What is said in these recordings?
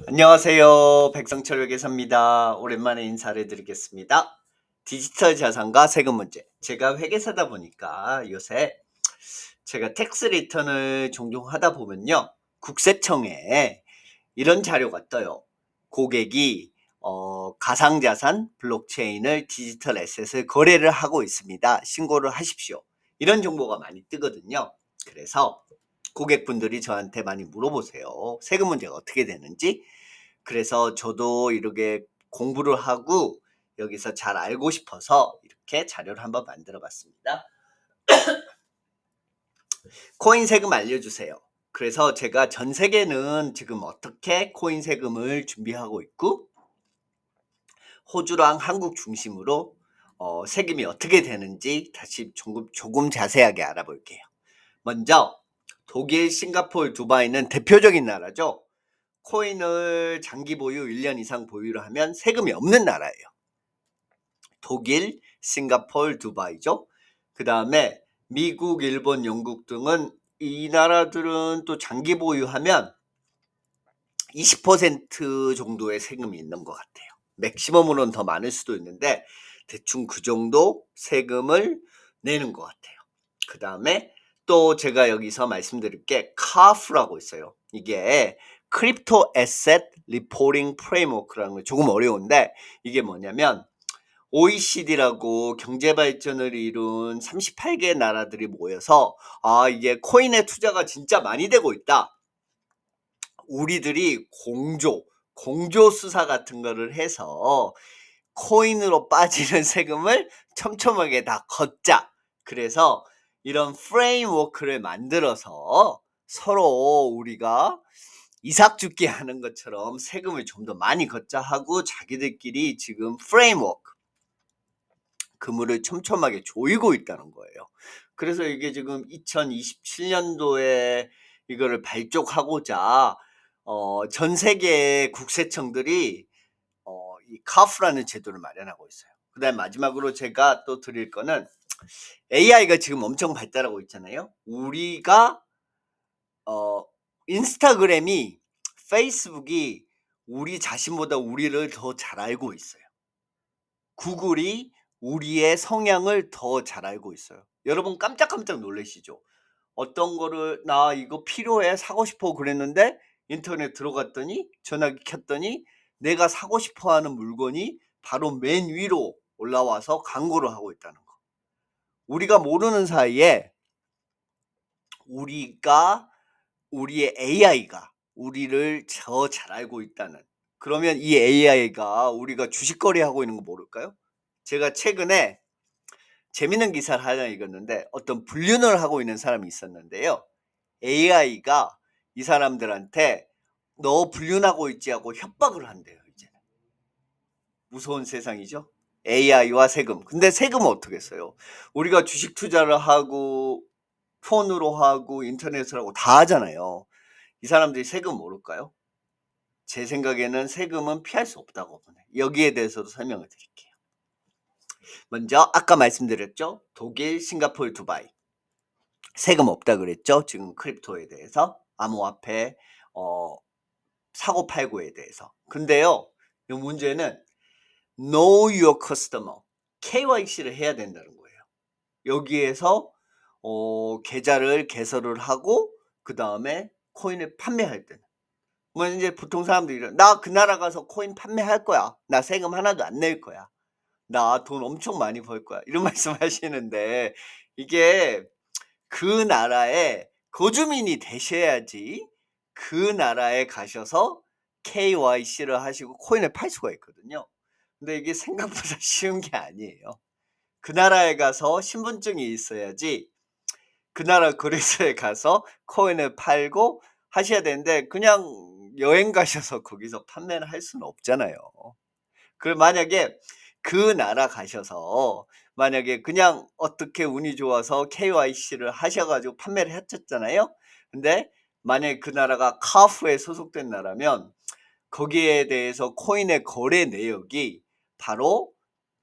안녕하세요. 백성철 회계사입니다. 오랜만에 인사를 드리겠습니다. 디지털 자산과 세금 문제. 제가 회계사다 보니까 요새 제가 텍스 리턴을 종종 하다 보면요. 국세청에 이런 자료가 떠요. 고객이 가상자산, 블록체인을 디지털 에셋을 거래를 하고 있습니다. 신고를 하십시오. 이런 정보가 많이 뜨거든요. 그래서 고객분들이 저한테 많이 물어보세요. 세금 문제가 어떻게 되는지. 그래서 저도 이렇게 공부를 하고 여기서 잘 알고 싶어서 이렇게 자료를 한번 만들어 봤습니다. 코인 세금 알려주세요. 그래서 제가 전 세계는 지금 어떻게 코인 세금을 준비하고 있고 호주랑 한국 중심으로 세금이 어떻게 되는지 다시 조금 자세하게 알아볼게요. 먼저 독일, 싱가포르, 두바이는 대표적인 나라죠. 코인을 장기 보유 1년 이상 보유를 하면 세금이 없는 나라예요. 독일, 싱가포르, 두바이죠. 그 다음에 미국, 일본, 영국 등은 이 나라들은 또 장기 보유하면 20% 정도의 세금이 있는 것 같아요. 맥시멈으로는 더 많을 수도 있는데 대충 그 정도 세금을 내는 것 같아요. 그 다음에 또 제가 여기서 말씀드릴 게 카프라고 있어요. 이게 크립토 에셋 리포팅 프레임워크라는 거 조금 어려운데 이게 뭐냐면 OECD라고 경제 발전을 이룬 38개 나라들이 모여서 이게 코인의 투자가 진짜 많이 되고 있다. 우리들이 공조 수사 같은 거를 해서 코인으로 빠지는 세금을 촘촘하게 다 걷자. 그래서 이런 프레임워크를 만들어서 서로 우리가 이삭죽기 하는 것처럼 세금을 좀 더 많이 걷자 하고 자기들끼리 지금 프레임워크 그물을 촘촘하게 조이고 있다는 거예요. 그래서 이게 지금 2027년도에 이거를 발족하고자 전 세계의 국세청들이 이 카프라는 제도를 마련하고 있어요. 그다음 마지막으로 제가 또 드릴 거는 AI가 지금 엄청 발달하고 있잖아요. 우리가 인스타그램이 페이스북이 우리 자신보다 우리를 더 잘 알고 있어요. 구글이 우리의 성향을 더 잘 알고 있어요. 여러분 깜짝깜짝 놀라시죠? 어떤 거를 "나 이거 필요해. 사고 싶어." 그랬는데 인터넷 들어갔더니 전화기 켰더니 내가 사고 싶어 하는 물건이 바로 맨 위로 올라와서 광고를 하고 있다는 거. 우리가 모르는 사이에 우리가 우리의 AI가 우리를 더 잘 알고 있다는, 그러면 이 AI가 우리가 주식 거래하고 있는 거 모를까요? 제가 최근에 재밌는 기사를 하나 읽었는데 어떤 불륜을 하고 있는 사람이 있었는데요. AI가 이 사람들한테 "너 불륜하고 있지?" 하고 협박을 한대요 이제는. 무서운 세상이죠. AI와 세금. 근데 세금은 어떻게 써요? 우리가 주식 투자를 하고 폰으로 하고 인터넷을 하고 다 하잖아요. 이 사람들이 세금 모를까요? 제 생각에는 세금은 피할 수 없다고 보네. 여기에 대해서도 설명을 드릴게요. 먼저 아까 말씀드렸죠. 독일, 싱가포르, 두바이. 세금 없다 그랬죠. 지금 크립토에 대해서 암호화폐 어 사고팔고에 대해서. 근데요. 이 문제는 Know your customer. KYC를 해야 된다는 거예요. 여기에서 계좌를 개설을 하고 그다음에 코인을 판매할 때는. 뭐 이제 보통 사람들이 "나 그 나라 가서 코인 판매할 거야. 나 세금 하나도 안 낼 거야. 나 돈 엄청 많이 벌 거야." 이런 말씀하시는데 이게 그 나라의 거주민이 되셔야지 그 나라에 가셔서 KYC를 하시고 코인을 팔 수가 있거든요. 근데 이게 생각보다 쉬운 게 아니에요. 그 나라에 가서 신분증이 있어야지 그 나라 거래소에 가서 코인을 팔고 하셔야 되는데 그냥 여행 가셔서 거기서 판매를 할 수는 없잖아요. 만약에 그 나라 가셔서 만약에 그냥 어떻게 운이 좋아서 KYC를 하셔 가지고 판매를 하셨잖아요. 근데 만약에 그 나라가 카프에 소속된 나라면 거기에 대해서 코인의 거래 내역이 바로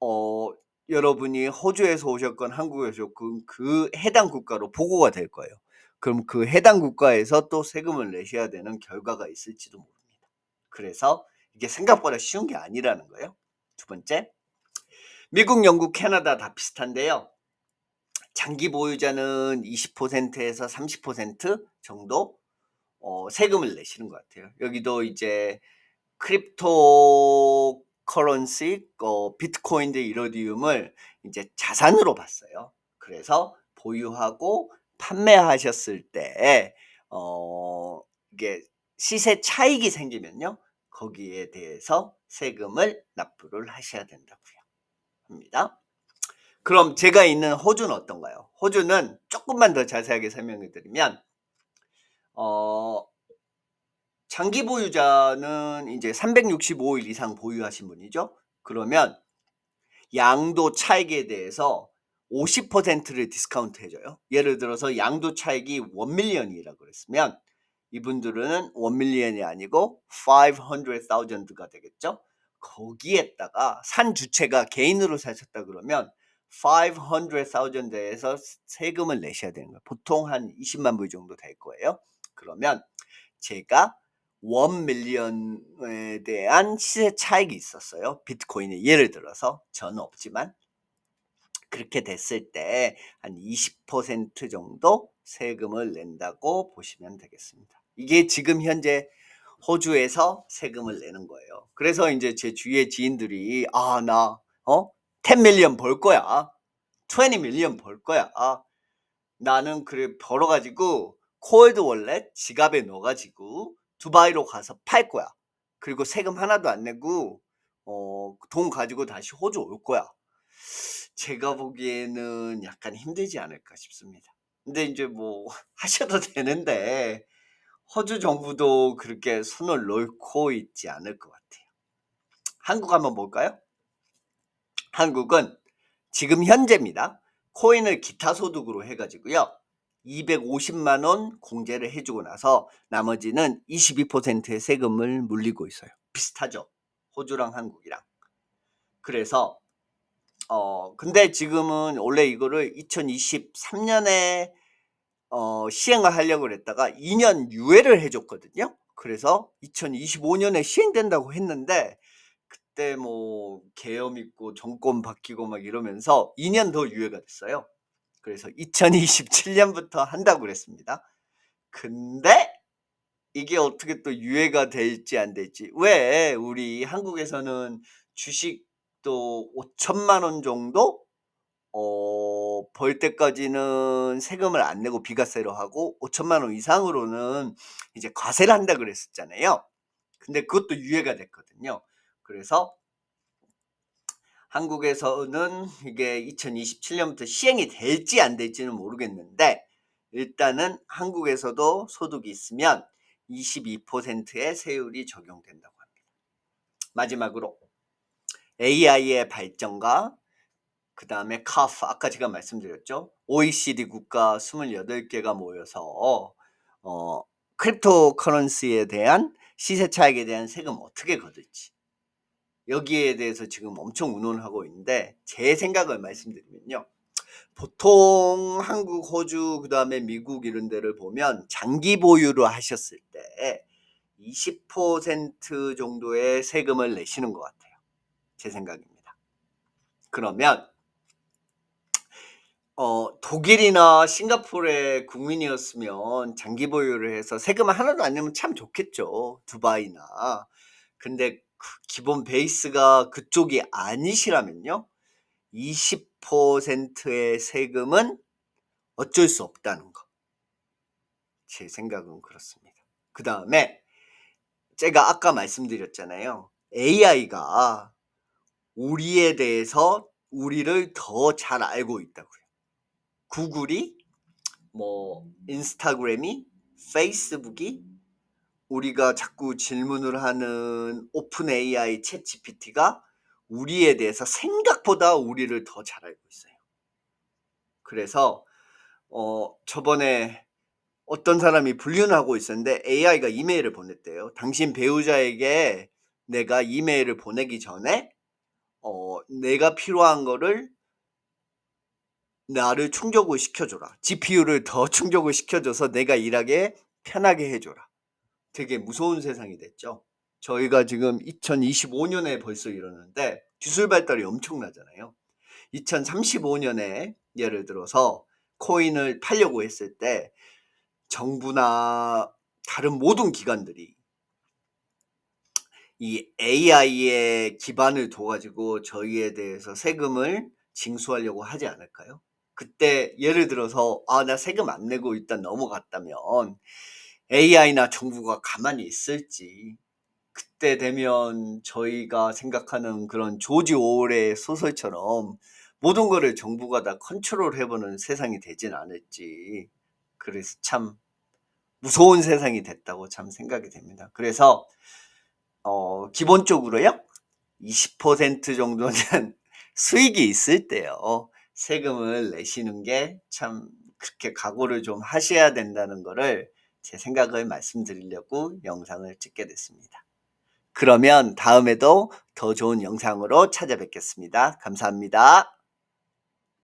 어 여러분이 호주에서 오셨건 한국에서 오셨건 그 해당 국가로 보고가 될 거예요. 그럼 그 해당 국가에서 또 세금을 내셔야 되는 결과가 있을지도 모릅니다. 그래서 이게 생각보다 쉬운 게 아니라는 거예요. 두 번째, 미국, 영국, 캐나다 다 비슷한데요. 장기 보유자는 20%에서 30% 정도 세금을 내시는 것 같아요. 여기도 이제 크립토 커런시, 비트코인 대 이더리움을 이제 자산으로 봤어요. 그래서 보유하고 판매하셨을 때 이게 시세 차익이 생기면요, 거기에 대해서 세금을 납부를 하셔야 된다고요 합니다. 그럼 제가 있는 호주는 어떤가요? 호주는 조금만 더 자세하게 설명해 드리면 어 장기 보유자는 이제 365일 이상 보유하신 분이죠. 그러면 양도 차익에 대해서 50%를 디스카운트 해 줘요. 예를 들어서 양도 차익이 1,000,000이라고 그랬으면 이분들은 1,000,000이 아니고 500,000가 되겠죠. 거기에다가 산 주체가 개인으로 사셨다 그러면 500,000에서 세금을 내셔야 되는 거예요. 보통 한 200,000 불 정도 될 거예요. 그러면 제가 1,000,000에 대한 시세 차익이 있었어요. 비트코인에 예를 들어서 저는 없지만 그렇게 됐을 때 한 20% 정도 세금을 낸다고 보시면 되겠습니다. 이게 지금 현재 호주에서 세금을 내는 거예요. 그래서 인제 제 주위의 지인들이 "아 나 10 밀리언 벌 거야. 20 밀리언 벌 거야. 나는 그래 벌어 가지고 콜드 월렛 지갑에 넣어 가지고 두바이로 가서 팔 거야. 그리고 세금 하나도 안 내고 돈 가지고 다시 호주 올 거야." 제가 보기에는 약간 힘들지 않을까 싶습니다. 근데 인제 뭐 하셔도 되는데 호주 정부도 그렇게 손을 놓고 있지 않을 것 같아요. 한국 한번 볼까요? 한국은 지금 현재입니다. 코인을 기타 소득으로 해 가지고요, 250만 원 공제를 해 주고 나서 나머지는 22%의 세금을 물리고 있어요. 비슷하죠, 호주랑 한국이랑. 그래서 근데 지금은 원래 이거를 2023 년에 시행을 하려고 그랬다가 2년 유예를 해 줬거든요. 그래서 2025 년에 시행된다고 했는데 그때 뭐 계엄 있고 정권 바뀌고 막 이러면서 2년 더 유예가 됐어요. 그래서 2027 년부터 한다고 그랬습니다. 근데 이게 어떻게 또 유예가 될지 안 될지. 왜 우리 한국에서는 주식도 5천만 원 정도 벌 때까지는 세금을 안 내고 비과세로 하고 5천만 원 이상으로는 이제 과세를 한다 그랬었잖아요. 근데 그것도 유예가 됐거든요. 그래서 한국에서는 이게 2027 년부터 시행이 될지 안 될지는 모르겠는데 일단은 한국에서도 소득이 있으면 22%의 세율이 적용된다고 합니다. 마지막으로 AI의 발전과 그다음에 카프, 아까 제가 말씀드렸죠. OECD 국가 28개가 모여서 어 크립토 커런시에 대한 시세 차익에 대한 세금 어떻게 거둘지, 여기에 대해서 지금 엄청 의논하고 있는데 제 생각을 말씀드리면요. 보통 한국, 호주 그다음에 미국 이런 데를 보면 장기 보유를 하셨을 때 20% 정도의 세금을 내시는 것 같아요, 제 생각입니다. 그러면 독일이나 싱가포르의 국민이었으면 장기 보유를 해서 세금을 하나도 안 내면 참 좋겠죠, 두바이나. 근데 그 기본 베이스가 그쪽이 아니시라면요, 20%의 세금은 어쩔 수 없다는 거. 제 생각은 그렇습니다. 그다음에 제가 아까 말씀드렸잖아요. AI가 우리에 대해서 우리를 더 잘 알고 있다고요. 구글이 인스타그램이, 페이스북이, 우리가 자꾸 질문을 하는 오픈 AI 챗 GPT가 우리에 대해서 생각보다 우리를 더 잘 알고 있어요. 그래서 저번에 어떤 사람이 불륜을 하고 있었는데 AI가 이메일을 보냈대요. "당신 배우자에게 내가 이메일을 보내기 전에 내가 필요한 거를 나를 충족을 시켜 줘라. GPU를 더 충족을 시켜 줘서 내가 일하게 편하게 해 줘라." 되게 무서운 세상이 됐죠. 저희가 지금 2025년에 벌써 이러는데 기술 발달이 엄청나잖아요. 2035년에 예를 들어서 코인을 팔려고 했을 때 정부나 다른 모든 기관들이 이 AI에 기반을 둬 가지고 저희에 대해서 세금을 징수하려고 하지 않을까요? 그때 예를 들어서 '아 나 세금 안 내고 일단 넘어갔다면 AI나 정부가 가만히 있을지.' 그때 되면 저희가 생각하는 그런 조지 오웰의 소설처럼 모든 거를 정부가 다 컨트롤해 보는 세상이 되진 않을지. 그래서 참 무서운 세상이 됐다고 참 생각이 됩니다. 그래서 기본적으로요. 20% 정도는 수익이 있을 때요. 세금을 내시는 게 참 그렇게 각오를 좀 하셔야 된다는 거를 제 생각을 말씀드리려고 영상을 찍게 됐습니다. 그러면 다음에도 더 좋은 영상으로 찾아뵙겠습니다. 감사합니다.